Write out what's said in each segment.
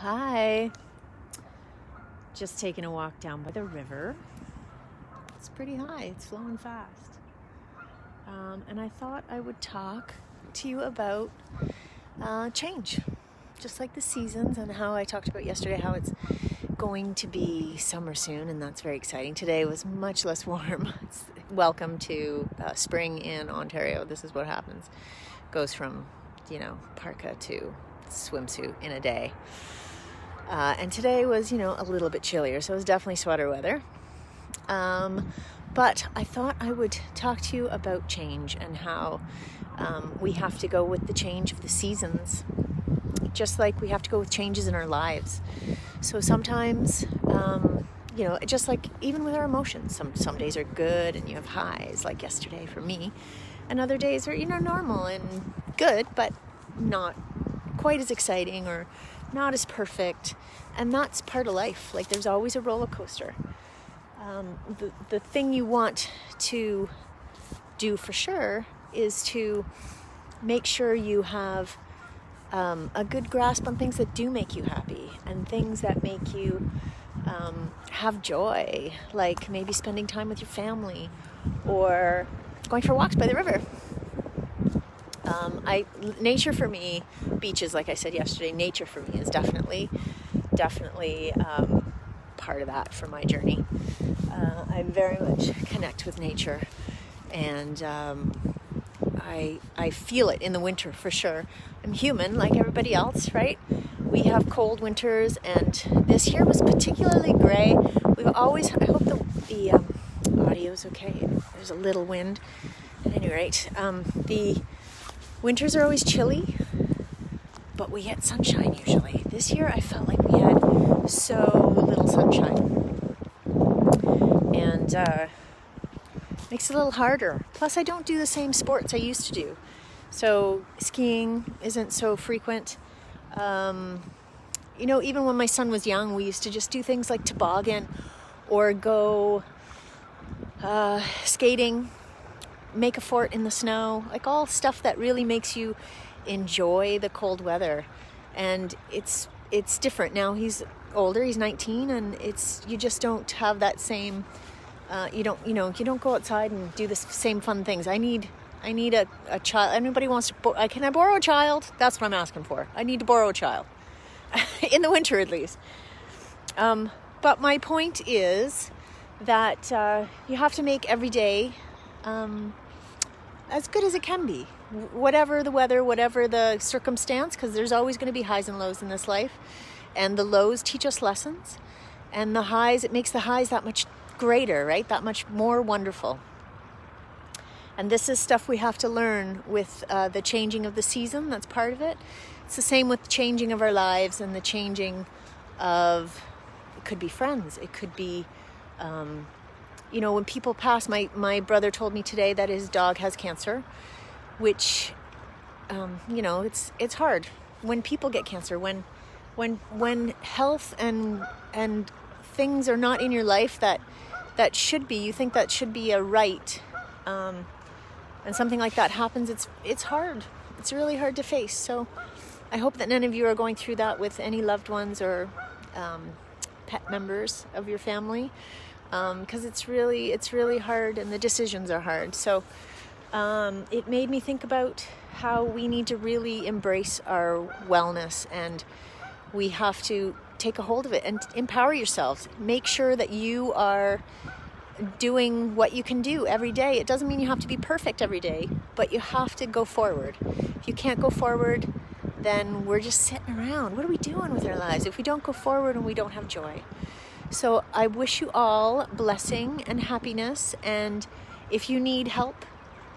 Hi. Just taking a walk down by the river. It's pretty high, it's flowing fast. And I thought I would talk to you about change, just like the seasons, and how I talked about yesterday how it's going to be summer soon, and that's very exciting. Today was much less warm. Welcome to spring in Ontario. This is what happens. Goes from, parka to swimsuit in a day. And today was, a little bit chillier, so it was definitely sweater weather. But I thought I would talk to you about change and how we have to go with the change of the seasons, just like we have to go with changes in our lives. So sometimes, just like even with our emotions, some days are good and you have highs, like yesterday for me, and other days are, normal and good, but not quite as exciting or not as perfect. And that's part of life. Like, there's always a roller coaster. The thing you want to do for sure is to make sure you have a good grasp on things that do make you happy and things that make you have joy, like maybe spending time with your family or going for walks by the river. Nature for me, beaches, like I said yesterday, nature for me is definitely part of that for my journey. I very much connect with nature, and I feel it in the winter for sure. I'm human like everybody else, right? We have cold winters, and this year was particularly gray. I hope the audio is okay. There's a little wind. At any rate, the winters are always chilly, but we get sunshine usually. This year I felt like we had so little sunshine, and makes it a little harder. Plus, I don't do the same sports I used to do, so skiing isn't so frequent. Even when my son was young, we used to just do things like toboggan or go skating, make a fort in the snow, like all stuff that really makes you enjoy the cold weather. And it's different now. He's older, he's 19, and you just don't have that same you don't go outside and do the same fun things. I need a child. Anybody wants to can I borrow a child? That's what I'm asking for. I need to borrow a child in the winter, at least. But my point is that you have to make every day as good as it can be, whatever the weather, whatever the circumstance, because there's always going to be highs and lows in this life, and the lows teach us lessons, and the highs, it makes the highs that much greater, right? That much more wonderful. And this is stuff we have to learn with the changing of the season. That's part of it. It's the same with the changing of our lives and the changing of, it could be friends, it could be when people pass. My brother told me today that his dog has cancer, which, it's hard when people get cancer, when health and things are not in your life that should be, you think that should be a right, and something like that happens. It's hard. It's really hard to face. So I hope that none of you are going through that with any loved ones or pet members of your family. Because it's really hard, and the decisions are hard. So it made me think about how we need to really embrace our wellness, and we have to take a hold of it and empower yourselves. Make sure that you are doing what you can do every day. It doesn't mean you have to be perfect every day, but you have to go forward. If you can't go forward, then we're just sitting around. What are we doing with our lives if we don't go forward and we don't have joy? So I wish you all blessing and happiness, and if you need help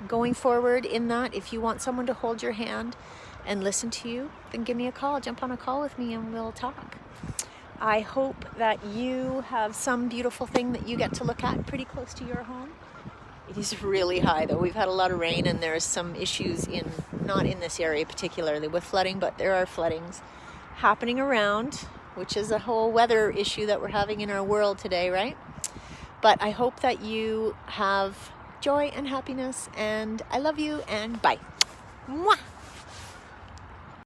going forward in that, if you want someone to hold your hand and listen to you, then give me a call. Jump on a call with me and we'll talk. I hope that you have some beautiful thing that you get to look at pretty close to your home. It is really high, though. We've had a lot of rain, and there's some issues not in this area particularly with flooding, but there are floodings happening around, which is a whole weather issue that we're having in our world today, right? But I hope that you have joy and happiness, and I love you, and bye. Mwah!